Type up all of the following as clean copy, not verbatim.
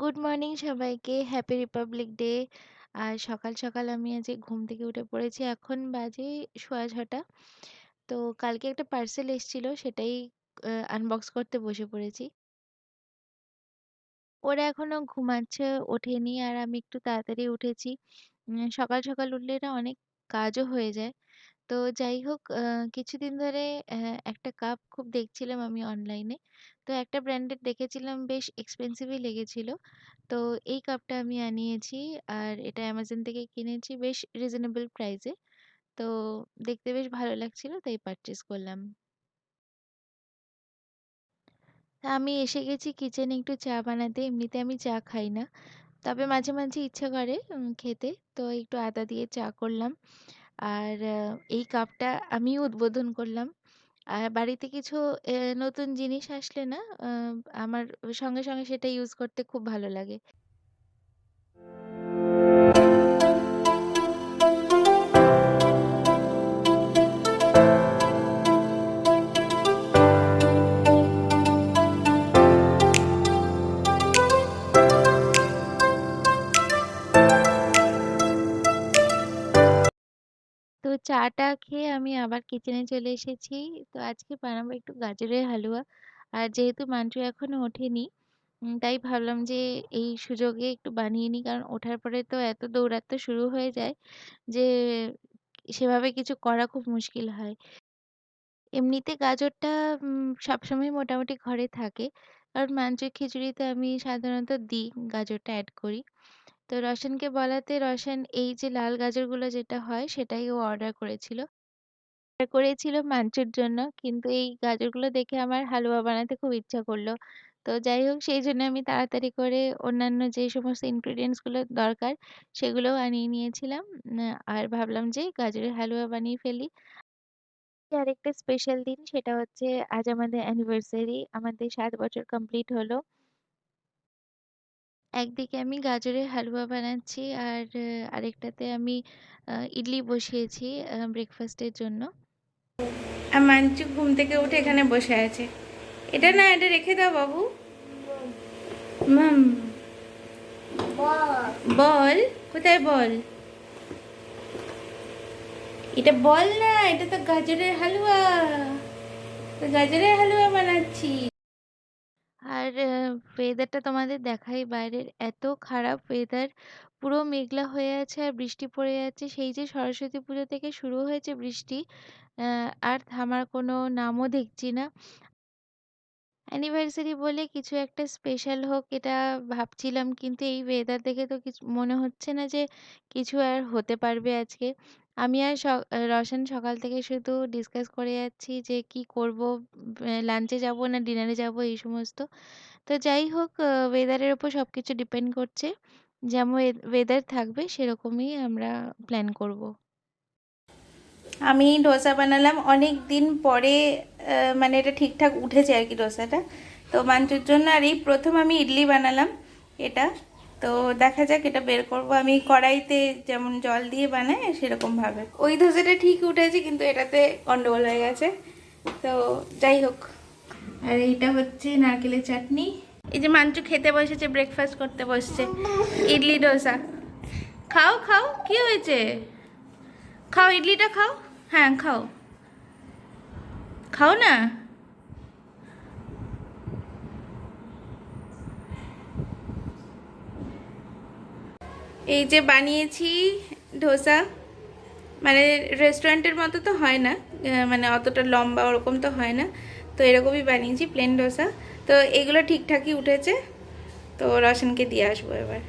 Good morning সবাইকে। Happy republic day. আর সকাল, সকাল আমি আজকে ঘুম থেকে উঠে পড়েছি। এখন বাজে 6:30। তো কালকে একটা পার্সেল এসেছিল সেটাই আনবক্স করতে বসে পড়েছি। ওরা এখনো ঘুমাচ্ছে, ওঠেনি আর আমি একটু তাড়াতাড়ি উঠেছি। সকাল, সকাল উঠলে না অনেক কাজও হয়ে যায়। তো যাই হোক কিছুদিন ধরে একটা কাপ খুব দেখছিলাম আমি অনলাইনে। তো একটা ব্র্যান্ডের দেখেছিলাম বেশ এক্সপেন্সিভই লেগেছিল। তো এই কাপটা আমি আনিয়েছি আর এটা অ্যামাজন থেকে কিনেছি বেশ রিজনেবল প্রাইসে। তো দেখতে বেশ ভালো লাগছিল তাই পারচেজ করলাম। তা আমি এসে গেছি কিচেনে একটু চা বানাতে। এমনিতে আমি চা খাই না। তবে মাঝে, মাঝে ইচ্ছা করে খেতে। তো একটু আদা দিয়ে চা করলাম। আর এই কাপটা আমিই উদ্বোধন করলাম। আর বাড়িতে কিছু নতুন জিনিস আসলে না আ আমার সঙ্গে, সঙ্গে সেটা ইউজ করতে খুব ভালো লাগে। তো চাটা খেয়ে আমি আবার কিচেনে চলে এসেছি। তো আজকে বানাবো একটু গাজরের হালুয়া। আর যেহেতু মান্টু এখনো ওঠেনি, তাই ভাবলাম যে এই সুযোগে একটু বানিয়ে নিই। কারণ ওঠার পরে তো এত দৌরাত্ম্য শুরু হয়ে যায় যে সেভাবে কিছু করা খুব মুশকিল হয়। এমনিতে গাজরটা সবসময় মোটামুটি ঘরে থাকে। কারণ মাঞ্চুর খিচুড়িতে আমি সাধারণত দিই, গাজরটা এড করি। তো রওশনকে বলাতে রওশন এই যে লাল গাজরগুলো যেটা হয় সেটাই ও অর্ডার করেছিল। অর্ডার করেছিল মাঞ্চুর জন্য। কিন্তু এই গাজরগুলো দেখে আমার হালুয়া বানাতে খুব ইচ্ছা করল। তো যাই হোক সেইজন্য আমি তাড়াতাড়ি করে অন্যান্য যে সমস্ত ingredients গুলো দরকার সেগুলোও আনিয়ে নিয়েছিলাম। আর ভাবলাম যে গাজরের হালুয়া বানিয়ে ফেলি। আরেকটা স্পেশাল দিন সেটা হচ্ছে আজ আমাদের অ্যানিভার্সারি। আমাদের ৭ বছর কমপ্লিট হলো। একদিকে আমি গাজরের হালুয়া বানাচ্ছি আর আরেকটাতে আমি ইডলি বসিয়েছি ব্রেকফাস্টের জন্য। আর মাঞ্চু ঘুম থেকে উঠে এখানে বসে আছে। এটা না, এটা রেখে দাও বাবু। মাম, বল কোথায় বল? এটা বল না, এটা তো গাজরের হালুয়া। তো গাজরের হালুয়া বানাচ্ছি। আর ওয়েদারটা তোমাদের দেখাই, বাইরের এত খারাপ ওয়েদার। পুরো মেঘলা হয়ে আছে আর বৃষ্টি পড়ে যাচ্ছে। সেই যে সরস্বতী পুজো থেকে শুরু হয়েছে বৃষ্টি, আর থামার কোনো নামও দেখছি না। অ্যানিভার্সারি বলে কিছু একটা স্পেশাল হোক এটা ভাবছিলাম, কিন্তু এই ওয়েদার দেখে তো কিছু মনে হচ্ছে না যে কিছু আর হতে পারবে আজকে। আমি আর রওশন সকাল থেকে শুধু ডিসকাস করে যাচ্ছি যে কি করব, লাঞ্চে যাব না ডিনারে যাব এই সমস্ত। তো যাই হোক ওয়েদারের উপর সবকিছু ডিপেন্ড করছে। যেমন ওয়েদার থাকবে সেরকমই আমরা প্ল্যান করব। আমি ডোসা বানালাম অনেক দিন পরে। মানে এটা ঠিকঠাক উঠেছে আর কি ডোসাটা। তো মাঞ্চুর জন্য আর এই প্রথম আমি ইডলি বানালাম এটা। তো দেখা যাক, এটা বের করব আমি কড়াইতে যেমন জল দিয়ে বানাই সেরকম ভাবে। ওই ডোসাটা ঠিক উঠেছে কিন্তু এটাতে গন্ডগোল হয়ে গেছে। তো যাই হোক। আর এইটা হচ্ছে নারকেলের চাটনি। এই যে মাঞ্চু খেতে বসেছে, ব্রেকফাস্ট করতে বসছে। ইডলি ডোসা খাও খাও, কি হয়েছে? খাও ইডলিটা খাও। হ্যাঁ খাও, খাও না। এই যে বানিয়েছি ধোসা, মানে রেস্টুরেন্টের মতো তো হয় না, মানে অতটা লম্বা ওরকম তো হয় না। তো এরকমই বানিয়েছি প্লেন ডোসা। তো এগুলো ঠিকঠাকই উঠেছে। তো রশনকে দিয়ে আসবো এবার।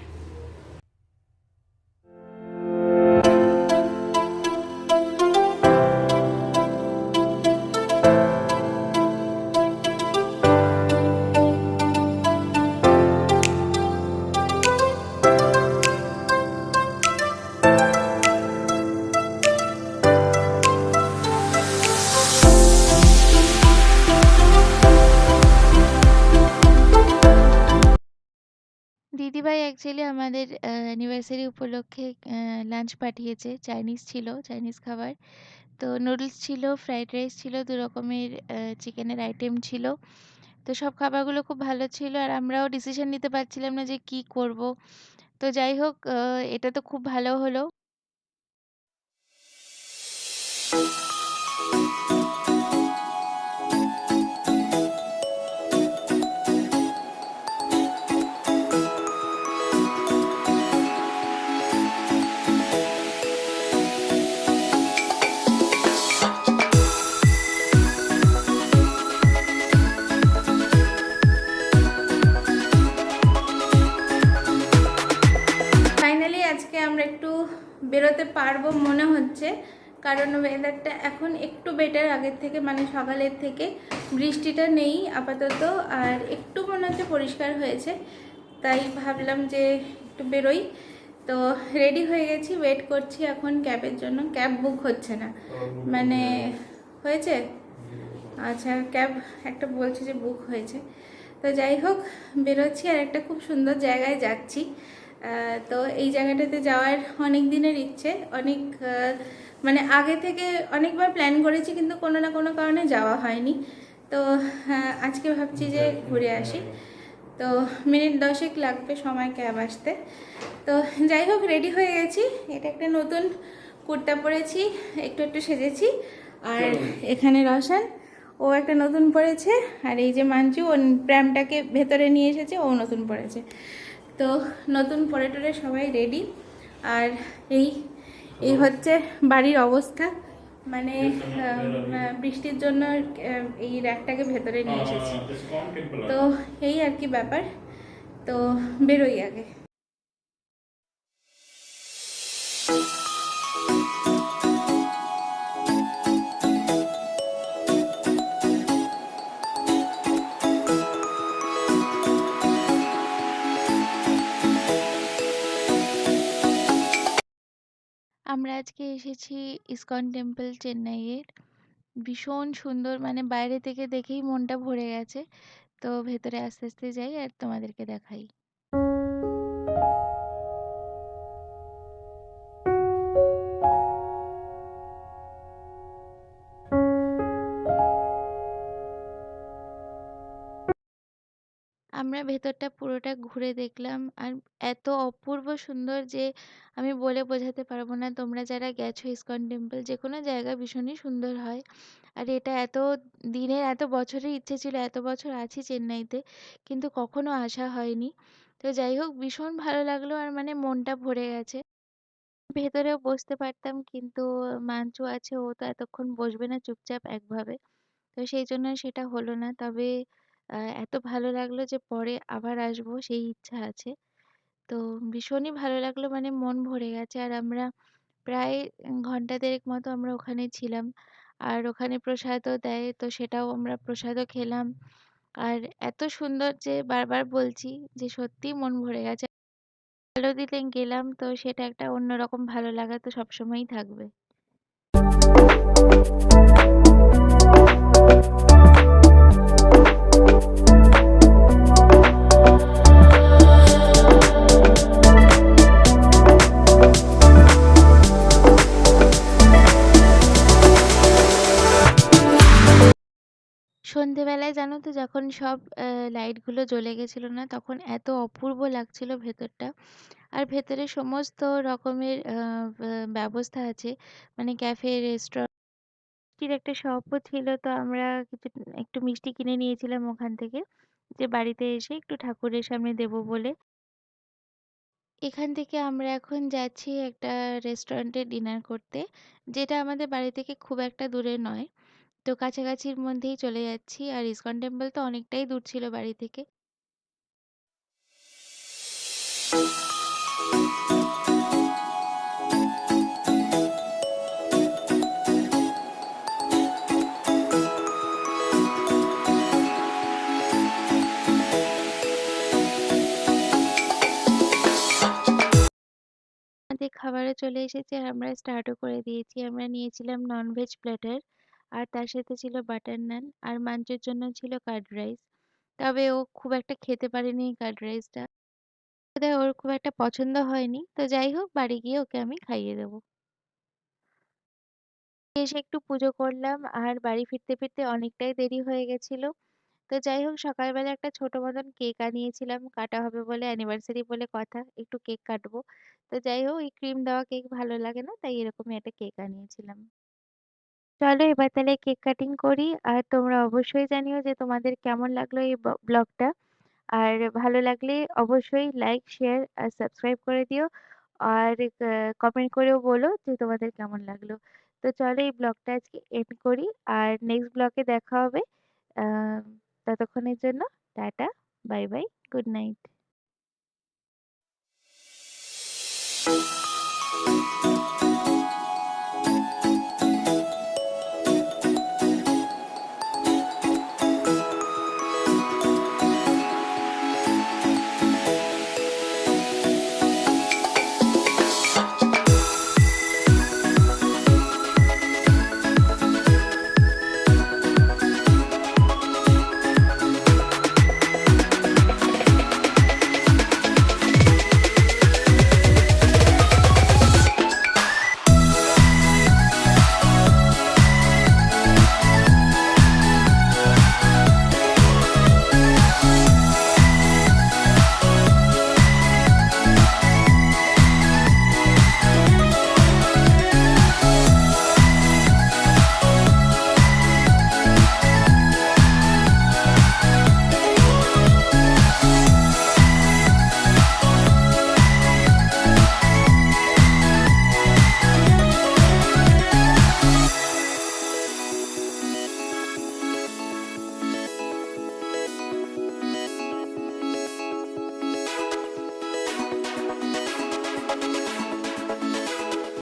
দিদিভাই অ্যাকচুয়ালি আমাদের অ্যানিভার্সারি উপলক্ষে লাঞ্চ পাঠিয়েছে। চাইনিজ ছিল, চাইনিজ খাবার। তো নুডলস ছিল, ফ্রাইড রাইস ছিল, ২ রকমের চিকেনের আইটেম ছিল। তো সব খাবারগুলো খুব ভালো ছিল আর আমরাও ডিসিশন নিতে পারছিলাম না যে কি করব। তো যাই হোক এটা তো খুব ভালো হলো। ফাইনালি আজকে আমরা একটু বেরোতে পারবো মনে হচ্ছে, কারণ ওয়েদারটা এখন একটু বেটার আগের থেকে, মানে সকালের থেকে বৃষ্টিটা নেই আপাতত, আর একটু মনে হচ্ছে পরিষ্কার হয়েছে। তাই ভাবলাম যে একটু বেরোই। তো রেডি হয়ে গেছি, ওয়েট করছি এখন ক্যাবের জন্য। ক্যাব বুক হচ্ছে না, মানে হয়েছে, আচ্ছা ক্যাব একটা বলছে যে বুক হয়েছে। তো যাই হোক, বেরোচ্ছি আর একটা খুব সুন্দর জায়গায় যাচ্ছি। তো এই জায়গাটাতে যাওয়ার অনেক দিনের ইচ্ছে, অনেক মানে আগে থেকে অনেকবার প্ল্যান করেছি, কিন্তু কোনো না কোনো কারণে যাওয়া হয়নি। তো আজকে ভাবছি যে ঘুরে আসি। তো মিনিট 10 লাগবে সময় ক্যাব আসতে। তো যাই হোক, রেডি হয়ে গেছি। এটা একটা নতুন কুর্তা পরেছি, একটু একটু সেজেছি। আর এখানে রওশন, ও একটা নতুন পরেছে। আর এই যে মাঞ্জু, ও প্র্যামটাকে ভেতরে নিয়ে এসেছে, ও নতুন পরেছে। তো নতুন পরে টরে সবাই রেডি। আর এই এই হচ্ছে বাড়ির অবস্থা, মানে বৃষ্টির জন্য এই র্যাকটাকে ভেতরে নিয়ে এসেছি। তো এই আর কি ব্যাপার। তো বেরোই আগে। আমরা আজকে এসেছি ইসকন টেম্পল চেন্নাইয়ের। ভীষণ সুন্দর, মানে বাইরে থেকে দেখেই মনটা ভরে গেছে। তো ভেতরে আস্তে আস্তে যাই আর তোমাদেরকে দেখাই। আমরা ভেতরটা পুরোটা ঘুরে দেখলাম আর এত অপূর্ব সুন্দর যে আমি বলে বোঝাতে পারবো না। তোমরা যারা গেছো ইসকন টেম্পল, যে কোনো জায়গা ভীষণই সুন্দর হয়। আর এটা এত দিনের, এত বছরের ইচ্ছে ছিল, এত বছর আছি চেন্নাইতে, কিন্তু কখনো আসা হয়নি। তো যাই হোক, ভীষণ ভালো লাগলো আর মানে মনটা ভরে গেছে। ভেতরেও বসতে পারতাম, কিন্তু মাঞ্চু আছে, ও তো এতক্ষণ বসবে না চুপচাপ একভাবে। তো সেই জন্য সেটা হলো না। তবে এত ভালো লাগলো যে পরে আবার আসবো সেই ইচ্ছা আছে। তো ভীষণই ভালো লাগলো, মানে মন ভরে গেছে। আর আমরা প্রায় ঘন্টা দেড়েক মতো আমরা ওখানে ছিলাম। আর ওখানে প্রসাদও দেয়, তো সেটাও আমরা প্রসাদও খেলাম। আর এত সুন্দর যে বারবার বলছি যে সত্যিই মন ভরে গেছে। ভালো দিনে গেলাম, তো সেটা একটা অন্যরকম ভালো লাগা তো সবসময়ই থাকবে। সন্ধেবেলায় জানো তো, যখন সব লাইটগুলো জ্বলে গেছিল না, তখন এত অপূর্ব লাগছিল ভেতরটা। আর ভেতরে সমস্ত রকমের ব্যবস্থা আছে, মানে ক্যাফে, রেস্টুরেন্ট, মিষ্টির একটা শপও ছিল। তো আমরা কিছু একটু মিষ্টি কিনে নিয়েছিলাম ওখান থেকে, যে বাড়িতে এসে একটু ঠাকুরের সামনে দেবো বলে। এখান থেকে আমরা এখন যাচ্ছি একটা রেস্টুরেন্টে ডিনার করতে, যেটা আমাদের বাড়ি থেকে খুব একটা দূরে নয়। তো কাছাকাছির মধ্যেই চলে যাচ্ছি। আর ইসকন টেম্পল তো অনেকটাই দূর ছিল বাড়ি থেকে। আমাদের খাবারও চলে এসেছে আর আমরা স্টার্টও করে দিয়েছি। আমরা নিয়েছিলাম ননভেজ প্ল্যাটার, আর তার সাথে ছিল বাটার নান, আর মাঞ্চুর জন্য ছিল কার্ড রাইস। তবে ও খুব একটা খেতে পারেনি কার্ড রাইসটা, বোধহয় ওর খুব একটা পছন্দ হয়নি। তো যাই হোক, বাড়ি গিয়ে ওকে আমি খাইয়ে দেবো। এসে একটু পুজো করলাম আর বাড়ি ফিরতে ফিরতে অনেকটাই দেরি হয়ে গেছিল। তো যাই হোক সকালবেলা একটা ছোট মতন কেক আনিয়েছিলাম। কাটা হবে বলে অ্যানিভার্সারি বলে কথা। একটু কেক কাটবো। তো যাই হোক এই ক্রিম দেওয়া কেক ভালো লাগে না। তাই এরকমই একটা কেক আনিয়েছিলাম। চলো এবার তাহলে কেক কাটিং করি। আর তোমরা অবশ্যই জানিও যে তোমাদের কেমন লাগলো এই ব্লগটা। আর ভালো লাগলে অবশ্যই লাইক, শেয়ার আর সাবস্ক্রাইব করে দিও। আর কমেন্ট করেও বলো যে তোমাদের কেমন লাগলো। তো চলো এই ব্লগটা আজকে এন্ড করি। আর নেক্সট ব্লগে দেখা হবে। আ ততক্ষণের জন্য tata, bye bye, good night.